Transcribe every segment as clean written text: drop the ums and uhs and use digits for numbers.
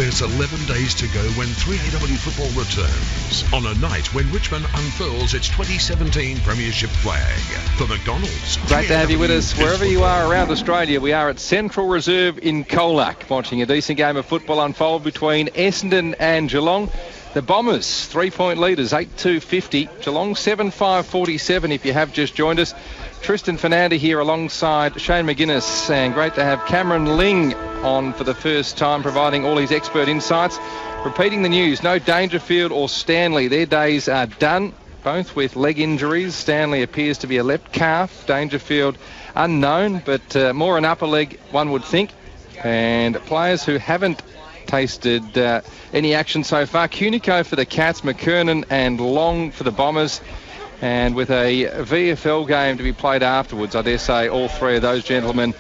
There's 11 days to go when 3AW football returns on a night when Richmond unfurls its 2017 Premiership flag. For McDonald's. Great to have you with us wherever you are around Australia. We are at Central Reserve in Colac, watching a decent game of football unfold between Essendon and Geelong. The Bombers, 3-point leaders, 8-2-50. Geelong, 7-5-47 if you have just joined us. Tristan Fernanda here alongside Shane McGuinness, and great to have Cameron Ling on for the first time, providing all his expert insights. Repeating the news, no Dangerfield or Stanley. Their days are done, both with leg injuries. Stanley appears to be a left calf. Dangerfield unknown, but more an upper leg, one would think. And players who haven't tasted any action so far: Cunico for the Cats, McKernan and Long for the Bombers. And with a VFL game to be played afterwards, I dare say all three of those gentlemen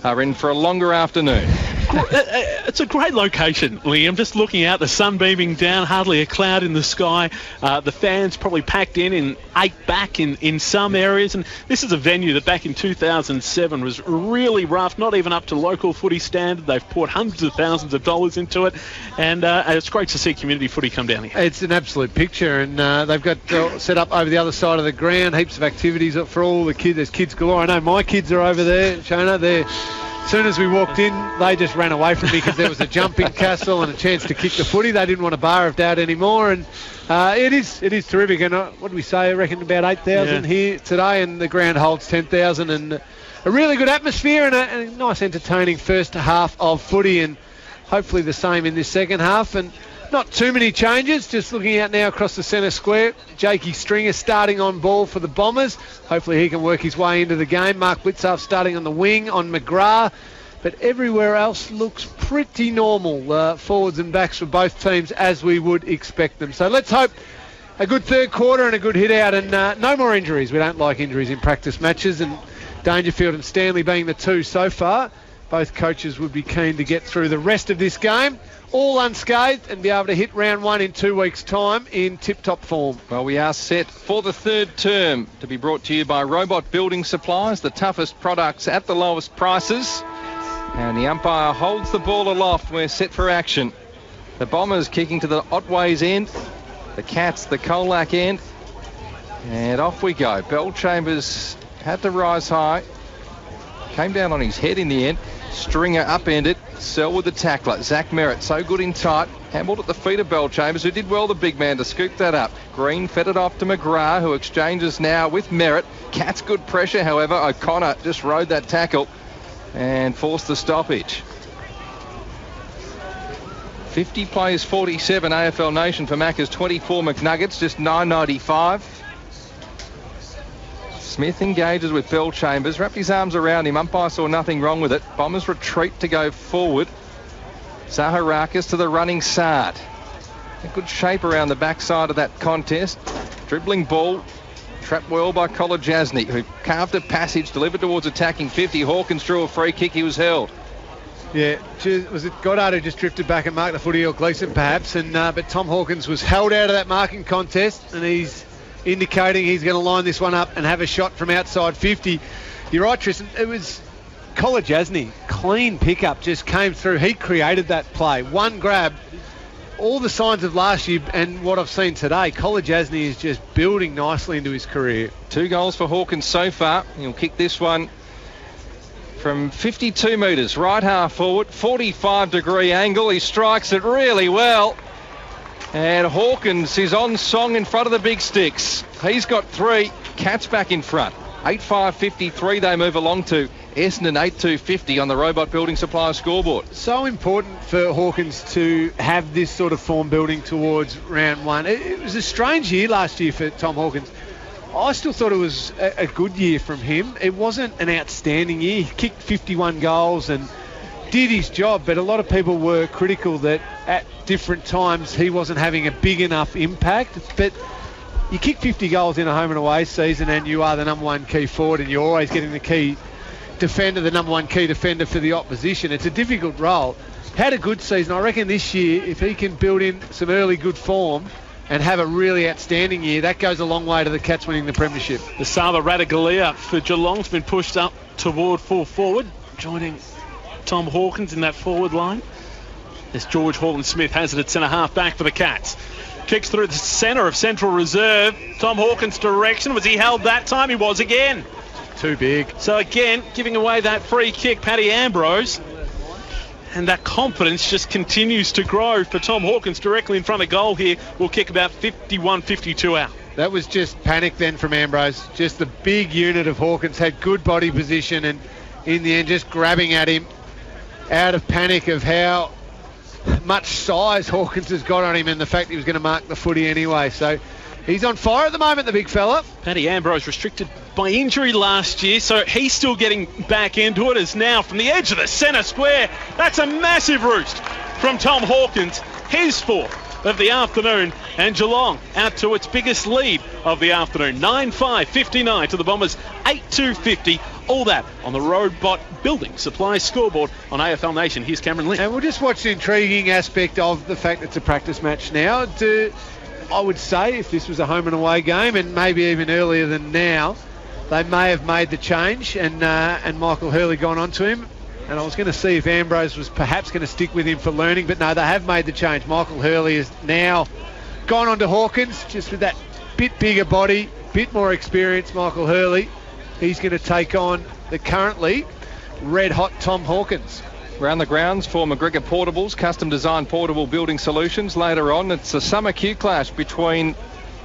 are in for a longer afternoon. It's a great location, Liam. Just looking out, the sun beaming down, hardly a cloud in the sky. The fans probably packed in 8 back in some areas. And this is a venue that back in 2007 was really rough, not even up to local footy standard. They've poured hundreds of thousands of dollars into it. And it's great to see community footy come down here. It's an absolute picture. And they've got set up over the other side of the ground, heaps of activities for all the kids. There's kids galore. I know my kids are over there, Shona. As soon as we walked in, they just ran away from me because there was a jumping castle and a chance to kick the footy. They didn't want a bar of doubt anymore, and it is terrific. And what do we say? I reckon about 8,000 here today, and the ground holds 10,000, and a really good atmosphere and a nice, entertaining first half of footy, and hopefully the same in this second half. And not too many changes, just looking out now across the centre square. Jakey Stringer starting on ball for the Bombers. Hopefully he can work his way into the game. Mark Blitzarf starting on the wing on McGrath. But everywhere else looks pretty normal. Forwards and backs for both teams as we would expect them. So let's hope a good third quarter and a good hit out, and no more injuries. We don't like injuries in practice matches, and Dangerfield and Stanley being the two so far. Both coaches would be keen to get through the rest of this game all unscathed and be able to hit round one in 2 weeks' time in tip-top form. Well, we are set for the third term, to be brought to you by Robot Building Supplies, the toughest products at the lowest prices. And the umpire holds the ball aloft. We're set for action. The Bombers kicking to the Otways end, the Cats the Colac end, and off we go. Bellchambers had to rise high, came down on his head in the end. Stringer upended. Selwood the tackler. Zach Merritt so good in tight. Handled at the feet of Bellchambers, who did well, the big man, to scoop that up. Green fed it off to McGrath, who exchanges now with Merritt. Cats good pressure, however. O'Connor just rode that tackle and forced the stoppage. 50 plays 47 AFL Nation for Macca's 24 McNuggets, just $9.95. Smith engages with Bellchambers, wrapped his arms around him. Umpire saw nothing wrong with it. Bombers retreat to go forward. Zaharakis to the running Sard. A good shape around the backside of that contest. Dribbling ball, trapped well by Kolajasny, who carved a passage, delivered towards attacking 50. Hawkins drew a free kick, he was held. Yeah, was it Goddard who just drifted back and marked the footy, or Gleeson perhaps? And but Tom Hawkins was held out of that marking contest, and he's indicating he's going to line this one up and have a shot from outside 50. You're right, Tristan. It was Kolajasny. Clean pickup, just came through. He created that play. One grab. All the signs of last year and what I've seen today. Kolajasny is just building nicely into his career. 2 goals for Hawkins so far. He'll kick this one from 52 metres, right half forward, 45-degree angle. He strikes it really well. And Hawkins is on song in front of the big sticks. He's got 3. Cats back in front. 8-5-53 they move along to. Essendon 8-2-50 on the Robot Building Supply scoreboard. So important for Hawkins to have this sort of form building towards round one. It was a strange year last year for Tom Hawkins. I still thought it was a good year from him. It wasn't an outstanding year. He kicked 51 goals and did his job, but a lot of people were critical that at different times he wasn't having a big enough impact. But you kick 50 goals in a home and away season and you are the number one key forward and you're always getting the key defender, the number one key defender for the opposition. It's a difficult role. Had a good season. I reckon this year, if he can build in some early good form and have a really outstanding year, that goes a long way to the Cats winning the premiership. The Sava Radagalia for Geelong's been pushed up toward full forward, joining Tom Hawkins in that forward line. as George Hall-Smith has it at centre-half back for the Cats. Kicks through the centre of Central Reserve. Tom Hawkins' direction. Was he held that time? He was again. Too big. So again, giving away that free kick, Paddy Ambrose. And that confidence just continues to grow for Tom Hawkins directly in front of goal here. Will kick about 51-52 out. That was just panic then from Ambrose. Just the big unit of Hawkins had good body position, and in the end just grabbing at him out of panic of how much size Hawkins has got on him and the fact he was going to mark the footy anyway. So he's on fire at the moment, the big fella. Paddy Ambrose restricted by injury last year, so he's still getting back into it, as now from the edge of the centre square. That's a massive roost from Tom Hawkins, his fourth of the afternoon, and Geelong out to its biggest lead of the afternoon. 9-5-59 to the Bombers, 8-2-50. All that on the Robot Building Supply scoreboard on AFL Nation. Here's Cameron Lynn. And we'll just watch the intriguing aspect of the fact it's a practice match now. I would say if this was a home and away game, and maybe even earlier than now, they may have made the change and Michael Hurley gone on to him. And I was going to see if Ambrose was perhaps going to stick with him for learning, but no, they have made the change. Michael Hurley has now gone on to Hawkins, just with that bit bigger body, bit more experience. Michael Hurley, he's going to take on the currently red-hot Tom Hawkins. Around the grounds for McGregor Portables, custom-designed portable building solutions. Later on, it's a summer Q clash between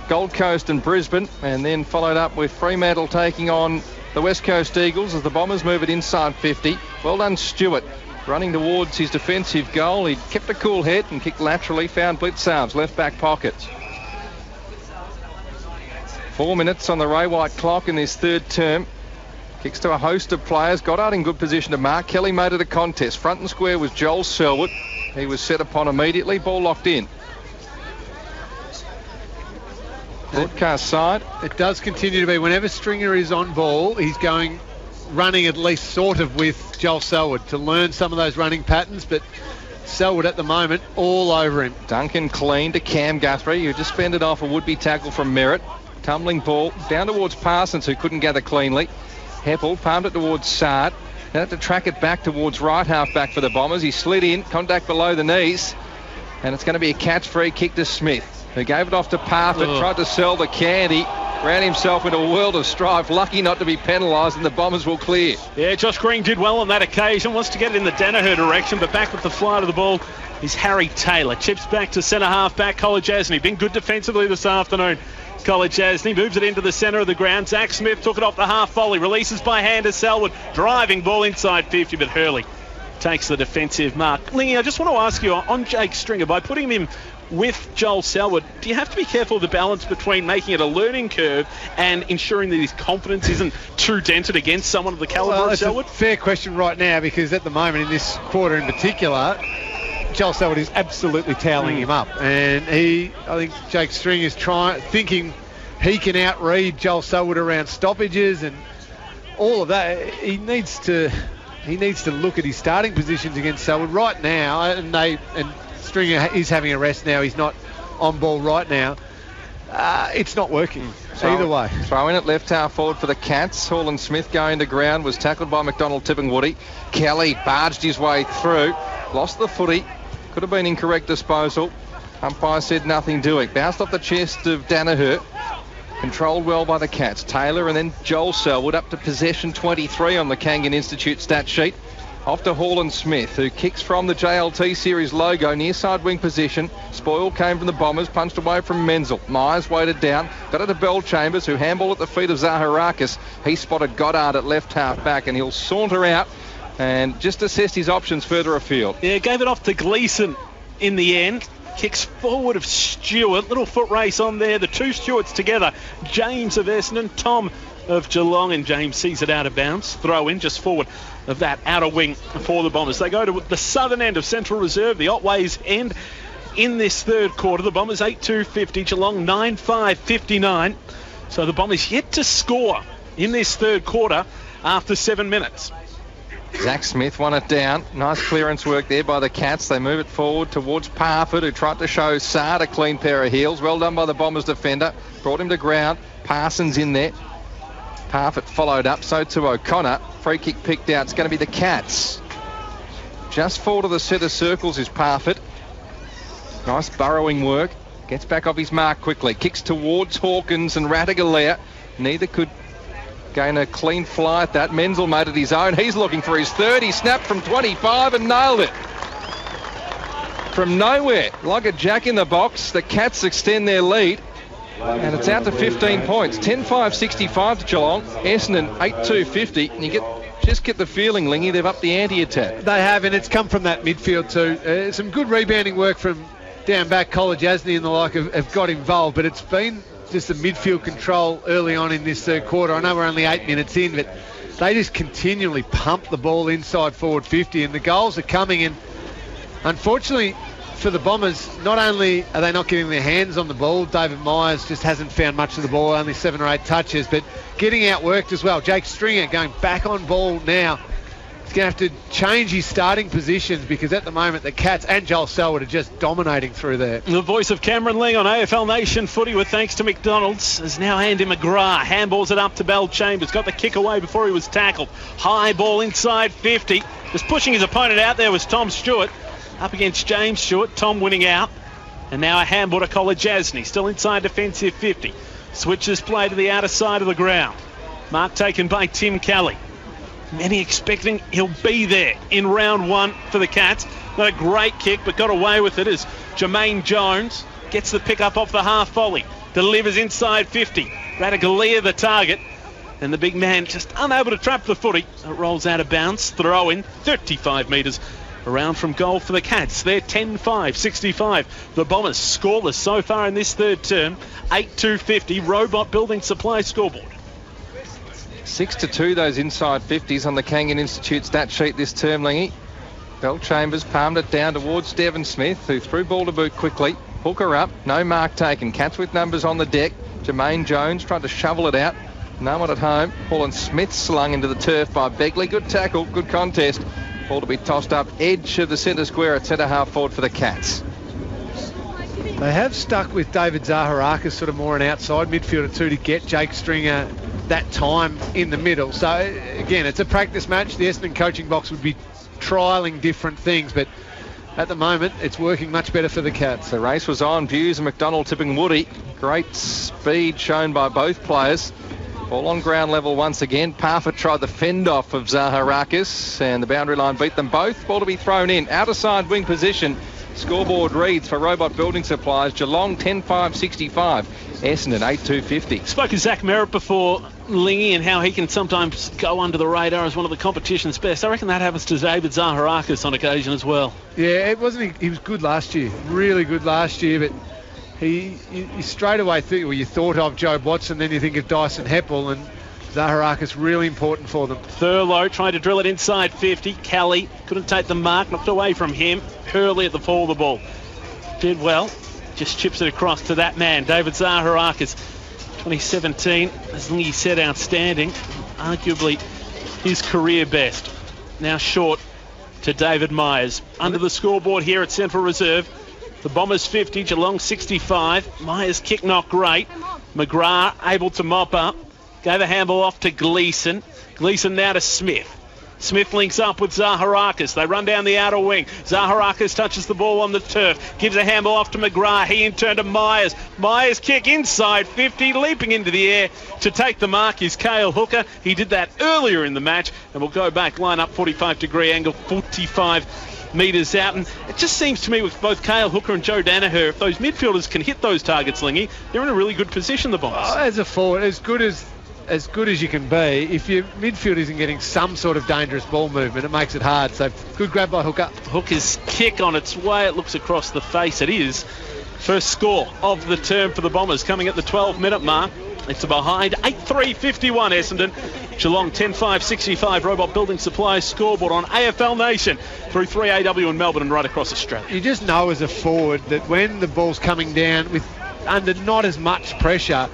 Gold Coast and Brisbane, and then followed up with Fremantle taking on the West Coast Eagles as the Bombers move it inside 50. Well done, Stewart, running towards his defensive goal. He kept a cool head and kicked laterally, found Blitzarves left back pocket. 4 minutes on the Ray White clock in this third term. Kicks to a host of players. Goddard in good position to mark. Kelly made it a contest. Front and square was Joel Selwood. He was set upon immediately. Ball locked in. Broadcast side. It does continue to be, whenever Stringer is on ball, he's going running at least sort of with Joel Selwood to learn some of those running patterns, but Selwood at the moment all over him. Duncan clean to Cam Guthrie, who just fended off a would-be tackle from Merritt. Tumbling ball down towards Parsons, who couldn't gather cleanly. Heppel palmed it towards Sard. Then had to track it back towards right half back for the Bombers. He slid in, contact below the knees, and it's going to be a catch-free kick to Smith, who gave it off to Parfitt, tried to sell the candy, ran himself into a world of strife, lucky not to be penalised, and the Bombers will clear. Yeah, Josh Green did well on that occasion, wants to get it in the Danaher direction, but back with the flight of the ball is Harry Taylor. Chips back to centre half back, College Asney, been good defensively this afternoon. College Asney moves it into the centre of the ground. Zach Smith took it off the half volley, releases by hand to Selwood, driving ball inside 50, but Hurley takes the defensive mark. Lingy, I just want to ask you on Jake Stringer, by putting him with Joel Selwood, do you have to be careful of the balance between making it a learning curve and ensuring that his confidence isn't too dented against someone of the calibre of Selwood? It's a fair question right now, because at the moment in this quarter in particular, Joel Selwood is absolutely toweling him up, and I think Jake String is thinking he can outread Joel Selwood around stoppages and all of that. He needs to look at his starting positions against Selwood right now, and Stringer is having a rest now. He's not on ball right now. It's not working either way. Throw in at left half forward for the Cats. Hall Smith going to ground, was tackled by McDonald Tippingwoody. Kelly barged his way through, lost the footy. Could have been incorrect disposal. Umpire said nothing doing. Bounced off the chest of Danaher. Controlled well by the Cats. Taylor and then Joel Selwood up to possession 23 on the Kangan Institute stat sheet. Off to Hall Smith, who kicks from the JLT series logo near side wing position. Spoil came from the Bombers, punched away from Menzel. Myers waited down, got it to Bell Chambers, who handball at the feet of Zaharakis. He spotted Goddard at left half back, and he'll saunter out and just assessed his options further afield. Yeah, gave it off to Gleeson in the end. Kicks forward of Stewart. Little foot race on there. The two Stewarts together. James of Essendon, Tom of Geelong, and James sees it out of bounds. Throw in just forward of that outer wing for the Bombers. They go to the southern end of Central Reserve, the Otways end in this third quarter. The Bombers 8-2-50, Geelong 9-5-59. So the Bombers yet to score in this third quarter after 7 minutes. Zach Smith won it down. Nice clearance work there by the Cats. They move it forward towards Parfitt, who tried to show Sard a clean pair of heels. Well done by the Bombers defender. Brought him to ground. Parsons in there. Parfitt followed up. So too O'Connor. Free kick picked out. It's going to be the Cats. just forward of the centre circles is Parfitt. Nice burrowing work. Gets back off his mark quickly. Kicks towards Hawkins and Rattigalea. Neither could gain a clean fly at that. Menzel made it his own. He's looking for his third. He snapped from 25 and nailed it. From nowhere, like a jack in the box, the Cats extend their lead. And it's out to 15 points. 10-5-65 to Geelong. Essendon 8-2-50. And you just get the feeling, Lingy, they've upped the ante a tad. They have, and it's come from that midfield too. Some good rebounding work from down back. College Asney and the like have got involved, but it's been just the midfield control early on in this third quarter. I know we're only 8 minutes in, but they just continually pump the ball inside forward 50, and the goals are coming. And unfortunately for the Bombers, not only are they not getting their hands on the ball, David Myers just hasn't found much of the ball, only 7 or 8 touches, but getting outworked as well. Jake Stringer going back on ball now. He's going to have to change his starting positions, because at the moment the Cats and Joel Selwood are just dominating through there. The voice of Cameron Ling on AFL Nation Footy with thanks to McDonald's is now Andy McGrath. Handballs it up to Bell Chambers. Got the kick away before he was tackled. High ball inside 50. Just pushing his opponent out there was Tom Stewart. Up against James Stewart. Tom winning out. And now a handball to College Asney. Still inside defensive 50. Switches play to the outer side of the ground. Mark taken by Tim Kelly. Many expecting he'll be there in round 1 for the Cats. Not a great kick, but got away with it as Jermaine Jones gets the pick up off the half volley. Delivers inside 50. Rattigalea the target. And the big man just unable to trap the footy. It rolls out of bounds. Throw in 35 metres around from goal for the Cats. They're 10-5-65. The Bombers scoreless so far in this third term. 8-2-50. Robot Building Supply scoreboard. 6-2 those inside 50s on the Kangan Institute stat sheet this term, Lingy. Bell Chambers palmed it down towards Devon Smith, who threw ball to boot quickly. Hooker up, no mark taken. Cats with numbers on the deck. Jermaine Jones tried to shovel it out. No one at home. Paulin Smith slung into the turf by Begley. Good tackle, good contest. Ball to be tossed up edge of the centre square at centre half forward for the Cats. They have stuck with David Zaharakis sort of more an outside midfielder too, to get Jake Stringer that time in the middle. So again, it's a practice match. The Essendon coaching box would be trialling different things, but at the moment it's working much better for the Cats. The race was on. Buse and McDonald tipping Woody. Great speed shown by both players. Ball on ground level once again. Parfitt tried the fend off of Zaharakis, and the boundary line beat them both. Ball to be thrown in. Outer side wing position. Scoreboard reads for Robot Building Supplies. Geelong 10-5-65. Essendon 8-2-50. Spoke to Zach Merritt before, Lingy, and how he can sometimes go under the radar as one of the competition's best. I reckon that happens to David Zaharakis on occasion as well. Yeah, it wasn't. He was good last year. Really good last year, but he straight away think, well, you thought of Jobe Watson, then you think of Dyson Heppel, and Zaharakis really important for them. Thurlow trying to drill it inside 50. Kelly couldn't take the mark, knocked away from him. Hurley at the fall of the ball. Did well. Just chips it across to that man, David Zaharakis. 2017, as Lingy said, outstanding. Arguably his career best. Now short to David Myers. Under the scoreboard here at Central Reserve. The Bombers 50, Geelong 65. Myers' kick not great. McGrath able to mop up. Gave a handball off to Gleeson. Gleeson now to Smith. Smith links up with Zaharakis. They run down the outer wing. Zaharakis touches the ball on the turf. Gives a handball off to McGrath. He in turn to Myers. Myers kick inside 50. Leaping into the air to take the mark is Cale Hooker. He did that earlier in the match. And we'll go back, line up 45-degree angle, 45 metres out. And it just seems to me with both Cale Hooker and Joe Danaher, if those midfielders can hit those targets, Lingy, they're in a really good position, the Bombers. Oh, as a forward, as good as you can be, if your midfield isn't getting some sort of dangerous ball movement, it makes it hard. So good grab by Hooker. Hooker's kick on its way. It looks across the face. It is. First score of the term for the Bombers coming at the 12-minute mark. It's behind 8-3-51 Essendon. Geelong 10-5-65. Robot Building Supplies scoreboard on AFL Nation through 3AW in Melbourne and right across Australia. You just know as a forward that when the ball's coming down with under not as much pressure,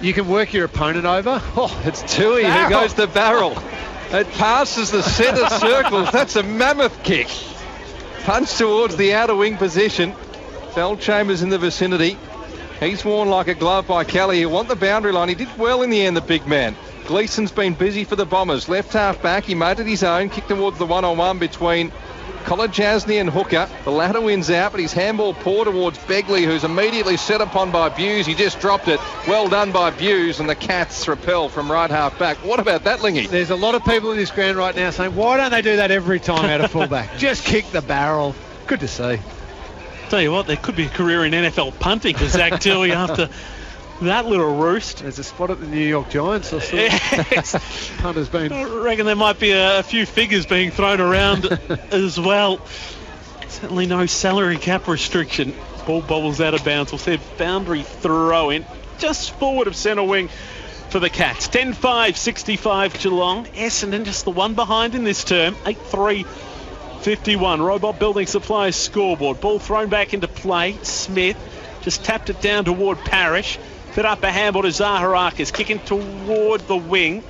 you can work your opponent over. Oh, it's Tui who goes the barrel. It passes the centre circles. That's a mammoth kick. Punch towards the outer wing position. Bell Chambers in the vicinity. He's worn like a glove by Kelly. He won the boundary line. He did well in the end, the big man. Gleeson's been busy for the Bombers. Left half back. He made it his own. Kicked towards the one-on-one between Kolajasny and Hooker. The latter wins out, but his handball poor towards Begley, who's immediately set upon by Buse. He just dropped it. Well done by Buse, and the Cats repel from right half back. What about that, Lingy? There's a lot of people in this ground right now saying, why don't they do that every time out of fullback? Just kick the barrel. Good to see. Tell you what, there could be a career in NFL punting for Zach Tui after that little roost. There's a spot at the New York Giants. Yes. Punter's been. I reckon there might be a few figures being thrown around as well. Certainly no salary cap restriction. Ball bobbles out of bounds. We'll see a boundary throw in just forward of centre wing for the Cats. 10-5, 65 Geelong. Essendon just the one behind in this term. 8-3. 51. Robot Building Supplies scoreboard. Ball thrown back into play. Smith just tapped it down toward Parrish. Fit up a handball to Zaharakis. Kicking toward the wing.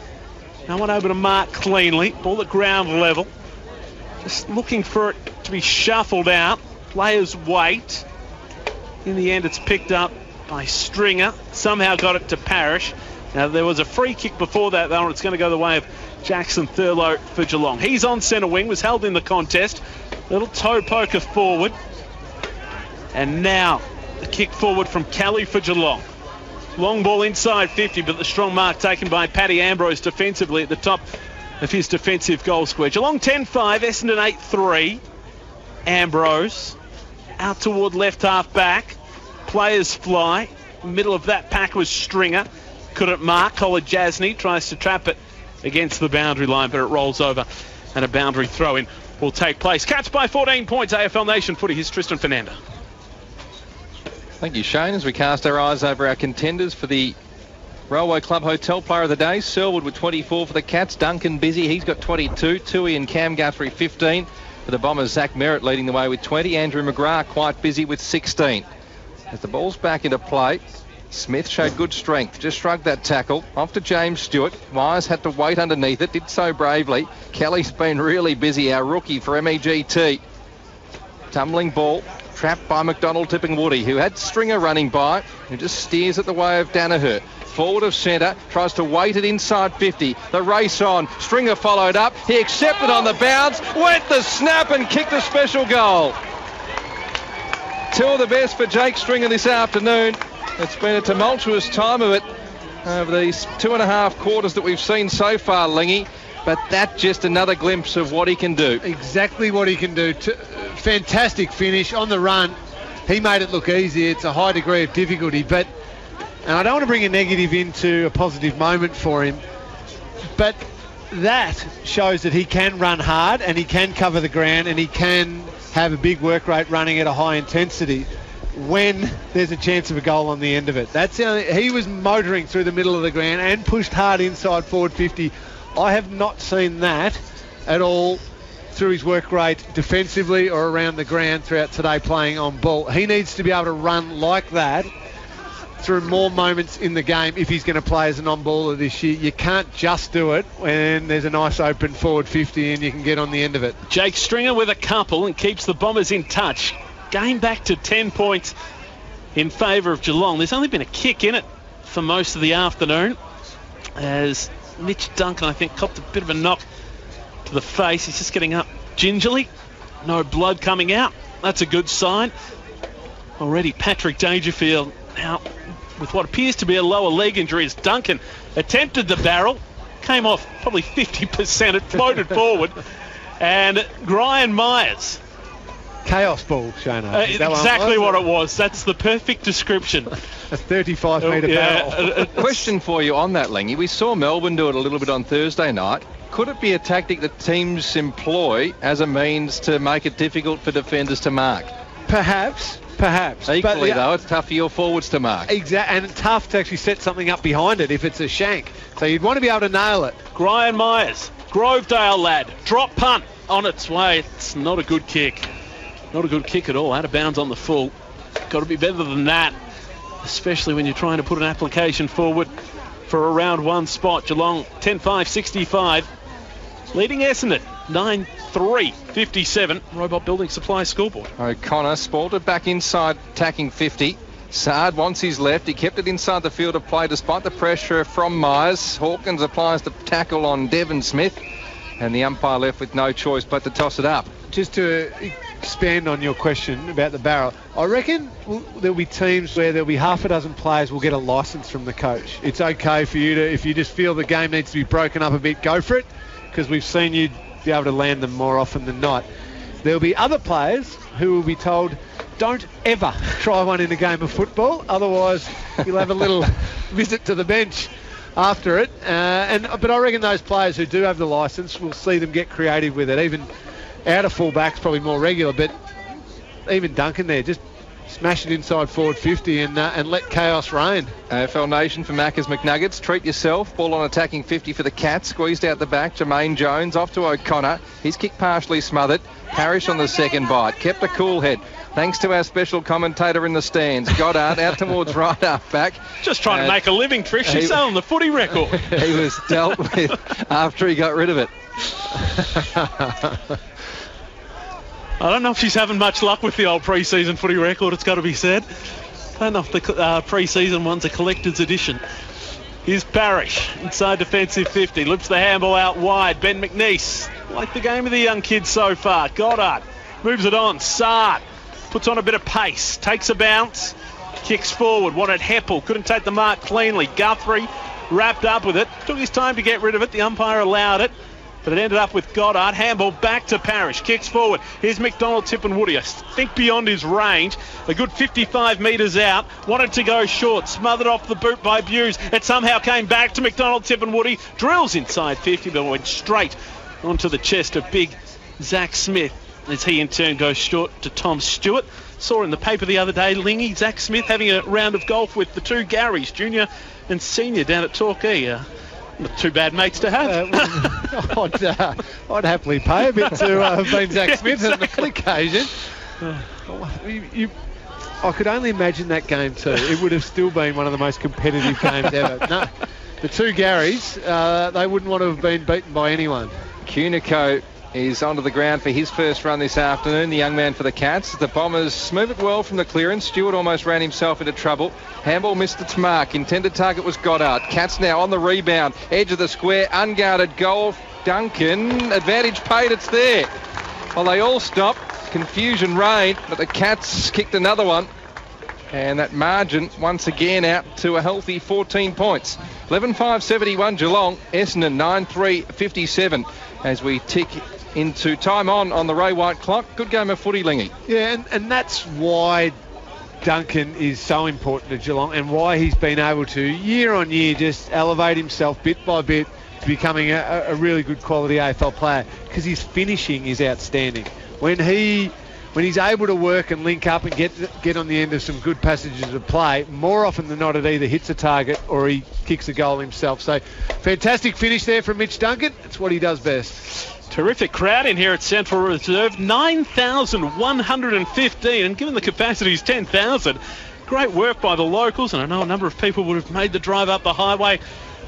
No one able to mark cleanly. Ball at ground level. Just looking for it to be shuffled out. Players wait. In the end, it's picked up by Stringer. Somehow got it to Parrish. Now, there was a free kick before that, though, and it's going to go the way of Jackson Thurlow for Geelong. He's on centre wing, was held in the contest. Little toe poker forward. And now the kick forward from Kelly for Geelong. Long ball inside 50, but the strong mark taken by Paddy Ambrose defensively at the top of his defensive goal square. Geelong 10-5, Essendon 8-3. Ambrose out toward left half back. Players fly. Middle of that pack was Stringer. Couldn't mark. Kolajasny tries to trap it against the boundary line, but it rolls over and a boundary throw-in will take place. Cats by 14 points. AFL Nation footy. Here's Tristan Fernanda. Thank you, Shane. As we cast our eyes over our contenders for the Railway Club Hotel Player of the Day, Selwood with 24 for the Cats. Duncan busy. He's got 22. Tui and Cam Guthrie 15. For the Bombers, Zach Merritt leading the way with 20. Andrew McGrath quite busy with 16. As the ball's back into play, Smith showed good strength. Just shrugged that tackle. Off to James Stewart. Myers had to wait underneath it. Did so bravely. Kelly's been really busy, our rookie for MEGT. Tumbling ball. Trapped by McDonald tipping Woody, who had Stringer running by, who just steers at the way of Danaher. Forward of centre, tries to weight it inside 50. The race on. Stringer followed up. He accepted on the bounce, went the snap and kicked a special goal. Two of the best for Jake Stringer this afternoon. It's been a tumultuous time of it over these 2.5 quarters that we've seen so far, Lingy. But that's just another glimpse of what he can do. Exactly what he can do. Fantastic finish on the run. He made it look easy. It's a high degree of difficulty, but and I don't want to bring a negative into a positive moment for him, but that shows that he can run hard and he can cover the ground and he can have a big work rate running at a high intensity when there's a chance of a goal on the end of it. He was motoring through the middle of the ground and pushed hard inside forward 50. I have not seen that at all through his work rate defensively or around the ground throughout today playing on ball. He needs to be able to run like that through more moments in the game if he's going to play as an on-baller this year. You can't just do it when there's a nice open forward 50 and you can get on the end of it. Jake Stringer with a couple and keeps the Bombers in touch. Game back to 10 points in favour of Geelong. There's only been a kick in it for most of the afternoon as Mitch Duncan, I think, copped a bit of a knock to the face. He's just getting up gingerly. No blood coming out. That's a good sign. Already Patrick Dangerfield now with what appears to be a lower leg injury as Duncan attempted the barrel. Came off probably 50%. It floated forward. And Brian Myers. Chaos ball, Shona. Exactly what it was. That's the perfect description. A 35-metre barrel. Question for you on that, Lingy. We saw Melbourne do it a little bit on Thursday night. Could it be a tactic that teams employ as a means to make it difficult for defenders to mark? Perhaps. Equally, though, it's tough for your forwards to mark. Exactly, and tough to actually set something up behind it if it's a shank. So you'd want to be able to nail it. Brian Myers, Grovedale lad, drop punt on its way. It's not a good kick. Not a good kick at all. Out of bounds on the full. Got to be better than that, especially when you're trying to put an application forward for a round one spot. Geelong 10-5-65. Leading Essendon 9-3-57. Robot Building Supply scoreboard. O'Connor spoiled it back inside, attacking 50. Sard wants his left. He kept it inside the field of play despite the pressure from Myers. Hawkins applies the tackle on Devon Smith. And the umpire left with no choice but to toss it up. just to expand on your question about the barrel, I reckon there'll be teams where there'll be half a dozen players will get a licence from the coach. It's okay for you to, if you just feel the game needs to be broken up a bit, go for it, because we've seen you be able to land them more often than not. There'll be other players who will be told, don't ever try one in a game of football, otherwise you'll have a little visit to the bench after it. But I reckon those players who do have the licence, will see them get creative with it. Even out of full-backs, probably more regular, but even Duncan there, just smash it inside forward 50 and let chaos reign. AFL Nation for Macca's McNuggets. Treat yourself. Ball on attacking 50 for the Cats. Squeezed out the back. Jermaine Jones off to O'Connor. His kick partially smothered. Parrish on the second bite. Kept a cool head. Thanks to our special commentator in the stands. Goddard out towards right half back. Just trying to make a living, Trish. She's selling the footy record. He was dealt with after he got rid of it. I don't know if she's having much luck with the old pre-season footy record, it's got to be said. I don't know if the pre-season one's a collector's edition. Here's Parrish, inside defensive 50, lifts the handball out wide. Ben McNeice, like the game of the young kids so far. Goddard moves it on. Sard puts on a bit of pace, takes a bounce, kicks forward. Wanted Heppel, couldn't take the mark cleanly. Guthrie wrapped up with it, took his time to get rid of it. The umpire allowed it, but it ended up with Goddard. Handball back to Parrish. Kicks forward. Here's McDonald tipping Woody. I think beyond his range. A good 55 metres out. Wanted to go short. Smothered off the boot by Buse. It somehow came back to McDonald tipping Woody. Drills inside 50, but went straight onto the chest of big Zach Smith, as he in turn goes short to Tom Stewart. Saw in the paper the other day, Lingy, Zach Smith having a round of golf with the two Garys, junior and senior, down at Torquay. Not too bad mates to have. I'd happily pay a bit to have been Zach Smith on an occasion. I could only imagine that game too. It would have still been one of the most competitive games ever. No, the two Garys, they wouldn't want to have been beaten by anyone. Cunico is onto the ground for his first run this afternoon, the young man for the Cats. The Bombers move it well from the clearance. Stewart almost ran himself into trouble. Handball missed its mark. Intended target was Goddard. Cats now on the rebound. Edge of the square, unguarded goal. Duncan, advantage paid, it's there. Well, they all stopped. Confusion reigned, but the Cats kicked another one. And that margin once again out to a healthy 14 points. 11-5-71 Geelong. Essendon 9-3-57 as we tick into time on the Ray White clock. Good game of footy, Lingy. Yeah, and that's why Duncan is so important to Geelong and why he's been able to, year on year, just elevate himself bit by bit to becoming a really good quality AFL player, because his finishing is outstanding. When he's able to work and link up and get on the end of some good passages of play, more often than not it either hits a target or he kicks a goal himself. So fantastic finish there from Mitch Duncan. It's what he does best. Terrific crowd in here at Central Reserve, 9,115, and given the capacity is 10,000, great work by the locals, and I know a number of people would have made the drive up the highway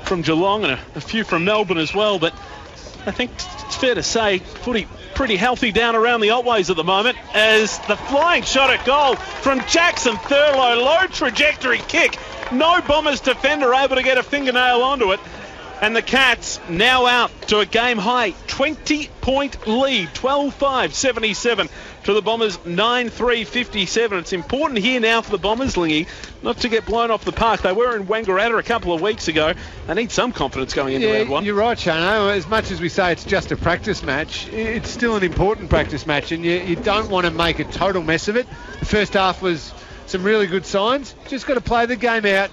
from Geelong and a few from Melbourne as well, but I think it's fair to say footy pretty healthy down around the Otways at the moment, as the flying shot at goal from Jackson Thurlow, low trajectory kick, no Bombers defender able to get a fingernail onto it. And the Cats now out to a game-high 20-point lead, 12-5-77 to the Bombers, 9-3-57. It's important here now for the Bombers, Lingy, not to get blown off the park. They were in Wangaratta a couple of weeks ago. They need some confidence going into round one. You're right, Shano. As much as we say it's just a practice match, it's still an important practice match, and you don't want to make a total mess of it. The first half was some really good signs. Just got to play the game out.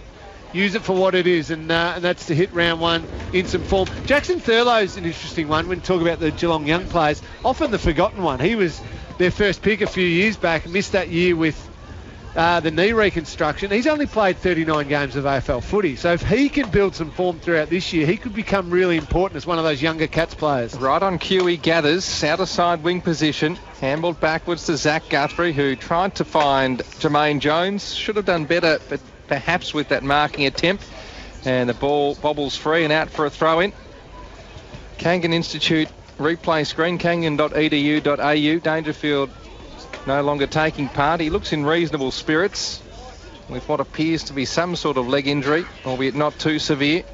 Use it for what it is, and that's to hit round one in some form. Jackson Thurlow's an interesting one when we talk about the Geelong young players. Often the forgotten one. He was their first pick a few years back, missed that year with the knee reconstruction. He's only played 39 games of AFL footy, so if he can build some form throughout this year, he could become really important as one of those younger Cats players. Right on cue he gathers, outer side wing position, handballed backwards to Zach Guthrie, who tried to find Jermaine Jones. Should have done better, but perhaps with that marking attempt, and the ball bobbles free and out for a throw-in. Kangan Institute replay screen, kangan.edu.au. Dangerfield no longer taking part. He looks in reasonable spirits with what appears to be some sort of leg injury, albeit not too severe.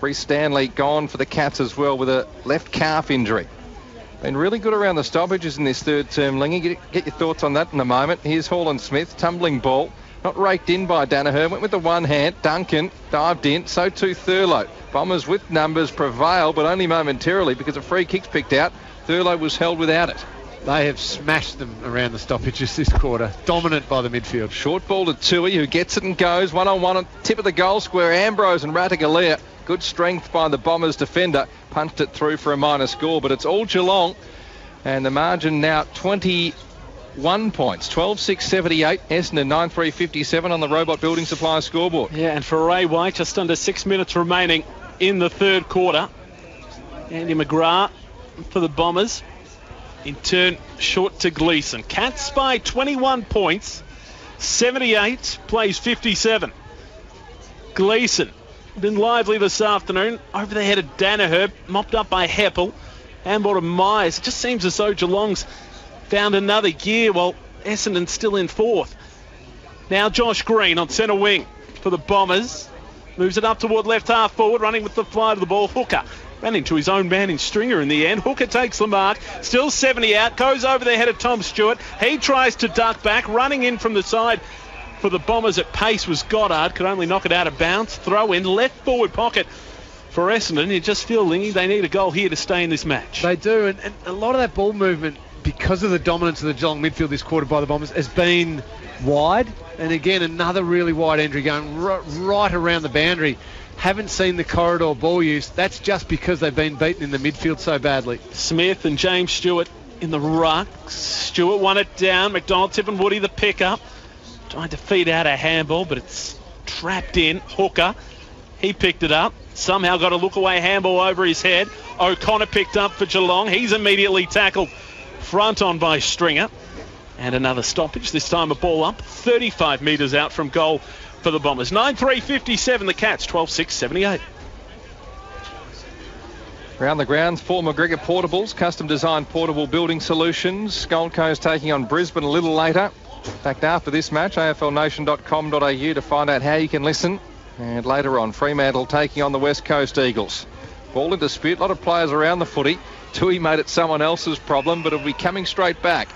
Reece Stanley gone for the Cats as well with a left calf injury. Been really good around the stoppages in this third term, Lingy. Get your thoughts on that in a moment. Here's Hall & Smith, tumbling ball. Not raked in by Danaher. Went with the one hand. Duncan dived in. So too Thurlow. Bombers with numbers prevail, but only momentarily because a free kick's picked out. Thurlow was held without it. They have smashed them around the stoppages this quarter. Dominant by the midfield. Short ball to Tui, who gets it and goes. 1-on-1 on tip of the goal square. Ambrose and Ratugolea. Good strength by the Bombers defender. Punched it through for a minor score, but it's all Geelong. And the margin now 21 points. 12-6-78. Essendon 9-3-57 on the Robot Building Supply scoreboard. Yeah, and for Ray White, just under 6 minutes remaining in the third quarter. Andy McGrath for the Bombers. In turn, short to Gleeson. Cats by 21 points. 78 plays 57. Gleeson been lively this afternoon. Over the head of Danaher, mopped up by Heppel. Handball to Myers. It just seems as though Geelong's found another gear while Essendon's still in fourth. Now Josh Green on centre wing for the Bombers. Moves it up toward left half forward, running with the fly to the ball. Hooker ran into his own man in Stringer in the end. Hooker takes the mark. Still 70 out. Goes over the head of Tom Stewart. He tries to duck back. Running in from the side for the Bombers at pace was Goddard. Could only knock it out of bounds. Throw in left forward pocket for Essendon. You just feel, Lingy, they need a goal here to stay in this match. They do. And a lot of that ball movement, because of the dominance of the Geelong midfield this quarter by the Bombers, has been wide. And again, another really wide entry going right around the boundary. Haven't seen the corridor ball use. That's just because they've been beaten in the midfield so badly. Smith and James Stewart in the ruck. Stewart won it down. McDonald, Tip and Woody the pick-up. Trying to feed out a handball, but it's trapped in. Hooker, he picked it up. Somehow got a look-away handball over his head. O'Connor picked up for Geelong. He's immediately tackled front on by Stringer. And another stoppage, this time a ball up, 35 metres out from goal for the Bombers. 9-3-57, the Cats, 12-6-78. Around the grounds, 4 McGregor Portables, custom-designed portable building solutions. Gold Coast taking on Brisbane a little later. In fact, after this match, aflnation.com.au to find out how you can listen. And later on, Fremantle taking on the West Coast Eagles. Ball in dispute, a lot of players around the footy. Tui made it someone else's problem, but it'll be coming straight back.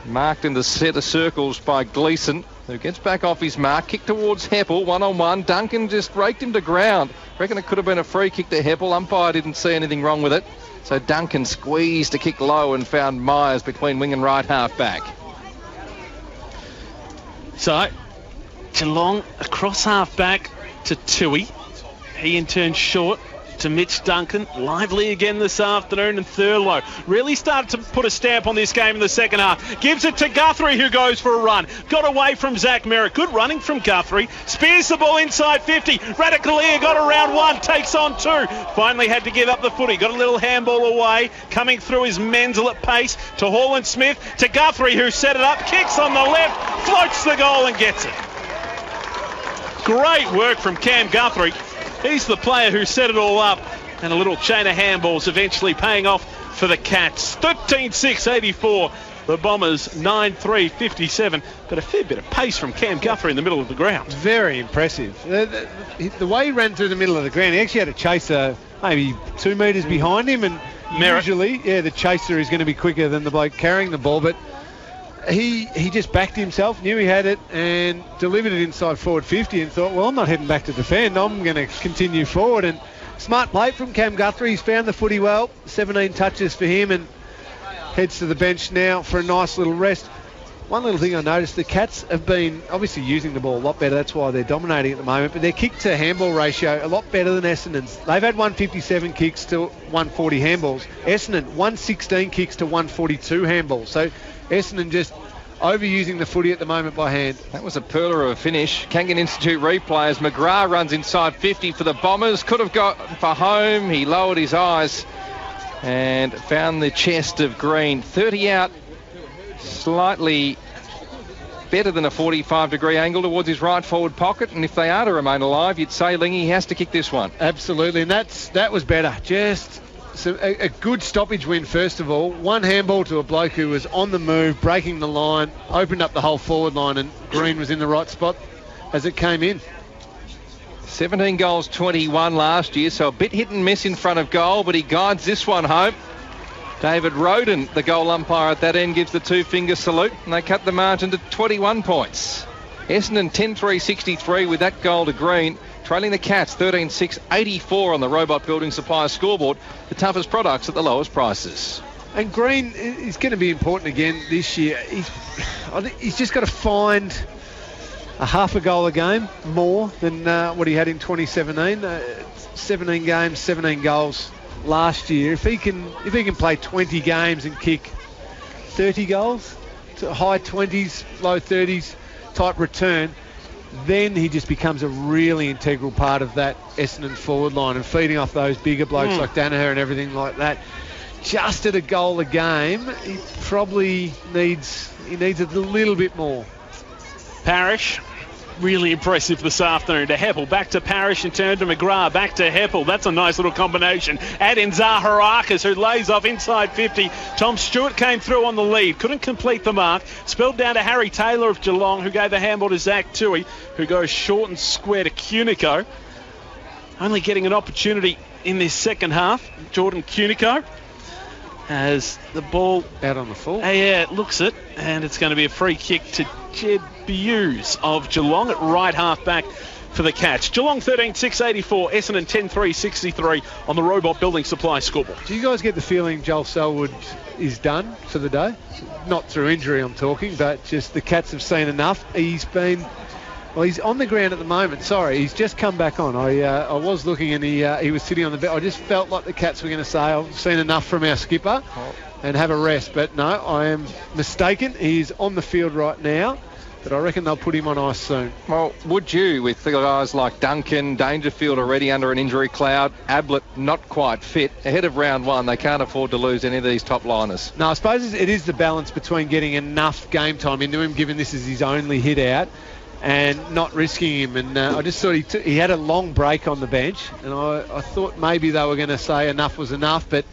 Marked in the set of circles by Gleeson, who gets back off his mark. Kick towards Heppel, 1-on-1. Duncan just raked him to ground. Reckon it could have been a free kick to Heppel. Umpire didn't see anything wrong with it. So Duncan squeezed to kick low and found Myers between wing and right half back. So, Geelong across half back to Tui. He in turn short to Mitch Duncan. Lively again this afternoon, and Thurlow really started to put a stamp on this game in the second half. Gives it to Guthrie, who goes for a run. Got away from Zach Merritt. Good running from Guthrie. Spears the ball inside 50. Ratugolea got around one, takes on two. Finally had to give up the footy. Got a little handball away. Coming through is Menzel at pace to Hall & Smith, to Guthrie, who set it up. Kicks on the left, floats the goal and gets it. Great work from Cam Guthrie. He's the player who set it all up, and a little chain of handballs eventually paying off for the Cats. 13-6-84. The Bombers 9-3-57, but a fair bit of pace from Cam Guthrie in the middle of the ground. Very impressive. The way he ran through the middle of the ground, he actually had a chaser maybe 2 metres behind him, and Merritt. Usually, the chaser is going to be quicker than the bloke carrying the ball, but he just backed himself, knew he had it, and delivered it inside forward 50 and thought, well, I'm not heading back to defend. I'm going to continue forward. And smart play from Cam Guthrie. He's found the footy well. 17 touches for him and heads to the bench now for a nice little rest. One little thing I noticed, the Cats have been obviously using the ball a lot better. That's why they're dominating at the moment. But their kick-to-handball ratio a lot better than Essendon's. They've had 157 kicks to 140 handballs. Essendon, 116 kicks to 142 handballs. So Essendon just overusing the footy at the moment by hand. That was a pearler of a finish. Kangan Institute replay as McGrath runs inside 50 for the Bombers. Could have got for home. He lowered his eyes and found the chest of Green. 30 out, slightly better than a 45-degree angle towards his right forward pocket. And if they are to remain alive, you'd say Lingy has to kick this one. Absolutely, and that was better. Just a good stoppage win, first of all. One handball to a bloke who was on the move, breaking the line, opened up the whole forward line, and Green was in the right spot as it came in. 17 goals, 21 last year, so a bit hit and miss in front of goal, but he guides this one home. David Roden, the goal umpire at that end, gives the two-finger salute, and they cut the margin to 21 points. Essendon 10-3-63 with that goal to Green, trailing the Cats 13-6-84 on the Robot Building Supplier scoreboard. The toughest products at the lowest prices. And Green is going to be important again this year. I think he's just got to find a half a goal a game more than what he had in 2017. 17 games, 17 goals last year. If he can play 20 games and kick 30 goals, to high 20s, low 30s type return, then he just becomes a really integral part of that Essendon forward line and feeding off those bigger blokes like Danaher and everything like that. Just at a goal a game, he probably needs a little bit more. Parrish, really impressive this afternoon. To Heppel, back to Parrish and turn to McGrath, back to Heppel. That's a nice little combination. Add in Zaharakis, who lays off inside 50. Tom Stewart came through on the lead, couldn't complete the mark. Spelled down to Harry Taylor of Geelong, who gave the handball to Zach Toohey, who goes short and square to Cunico. Only getting an opportunity in this second half, Jordan Cunico. As the ball out on the full. Yeah, it looks it, and it's going to be a free kick to Jed Hughes of Geelong at right half back for the Cats. Geelong 13-6-84, Essendon 10-3-63 on the Robot Building Supply scoreboard. Do you guys get the feeling Joel Selwood is done for the day? Not through injury I'm talking, but just the Cats have seen enough. He's on the ground at the moment. Sorry, he's just come back on. I was looking and he was sitting on the bench. I just felt like the Cats were going to say, I've seen enough from our skipper and have a rest. But no, I am mistaken. He's on the field right now, but I reckon they'll put him on ice soon. Well, would you, with the guys like Duncan, Dangerfield already under an injury cloud, Ablett not quite fit, ahead of round one, they can't afford to lose any of these top liners. No, I suppose it is the balance between getting enough game time into him, given this is his only hit out, and not risking him. And I just thought he had a long break on the bench, and I thought maybe they were going to say enough was enough, but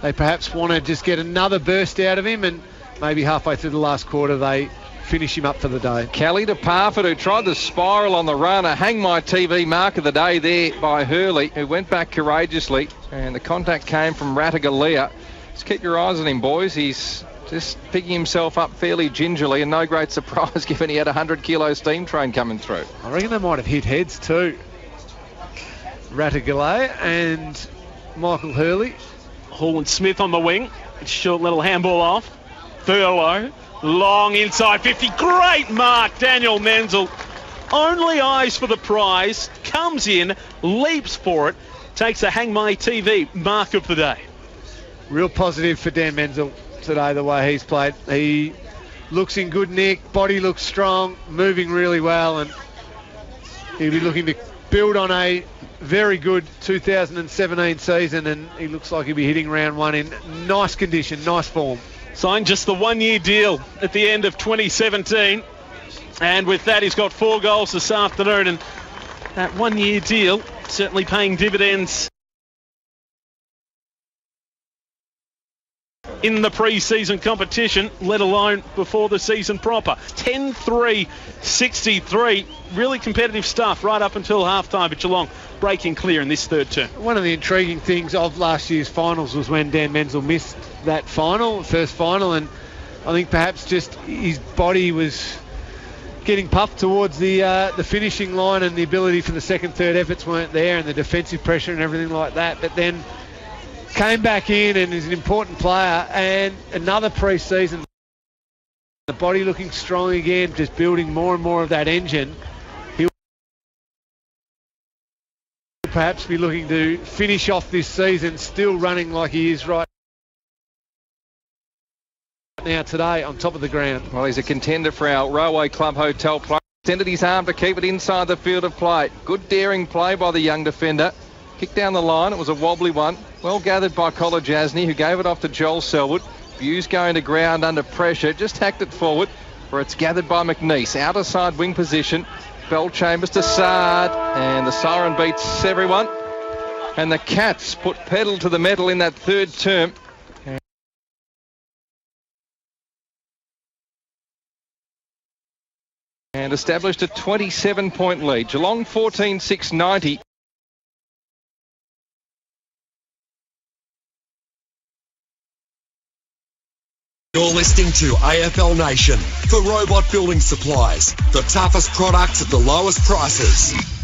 they perhaps want to just get another burst out of him, and maybe halfway through the last quarter they finish him up for the day. Kelly to Parfitt, who tried to spiral on the run. A hang my TV mark of the day there by Hurley, who went back courageously, and the contact came from Rattigalia. Just keep your eyes on him, boys. He's just picking himself up fairly gingerly, and no great surprise given he had a 100-kilo steam train coming through. I reckon they might have hit heads too. Rattigalia and Michael Hurley. Hall and Smith on the wing. Short little handball off. Thurlow. Long inside 50. Great mark, Daniel Menzel. Only eyes for the prize. Comes in, leaps for it. Takes a hang my TV mark of the day. Real positive for Dan Menzel today, the way he's played. He looks in good nick, body looks strong, moving really well, and he'll be looking to build on a very good 2017 season, and he looks like he'll be hitting round one in nice condition, nice form. Signed just the one-year deal at the end of 2017, and with that he's got 4 goals this afternoon, and that one-year deal certainly paying dividends in the pre-season competition, let alone before the season proper. 10-3-63, really competitive stuff right up until half-time, but Geelong breaking clear in this third term. One of the intriguing things of last year's finals was when Dan Menzel missed that first final, and I think perhaps just his body was getting puffed towards the finishing line, and the ability for the second, third efforts weren't there, and the defensive pressure and everything like that, but then came back in and is an important player, and another pre-season, the body looking strong again, just building more and more of that engine. He'll perhaps be looking to finish off this season still running like he is right now today on top of the ground. Well, he's a contender for our Railway Club Hotel play. Extended his arm to keep it inside the field of play. Good daring play by the young defender. Kicked down the line, it was a wobbly one. Well gathered by Collar Jasny, who gave it off to Joel Selwood. Hughes going to ground under pressure, just hacked it forward, where it's gathered by McNeese. Outer side wing position. Bell Chambers to Sard, and the siren beats everyone. And the Cats put pedal to the metal in that third term. And established a 27-point lead. Geelong 14-6-90. You're listening to AFL Nation for robot building supplies. The toughest products at the lowest prices.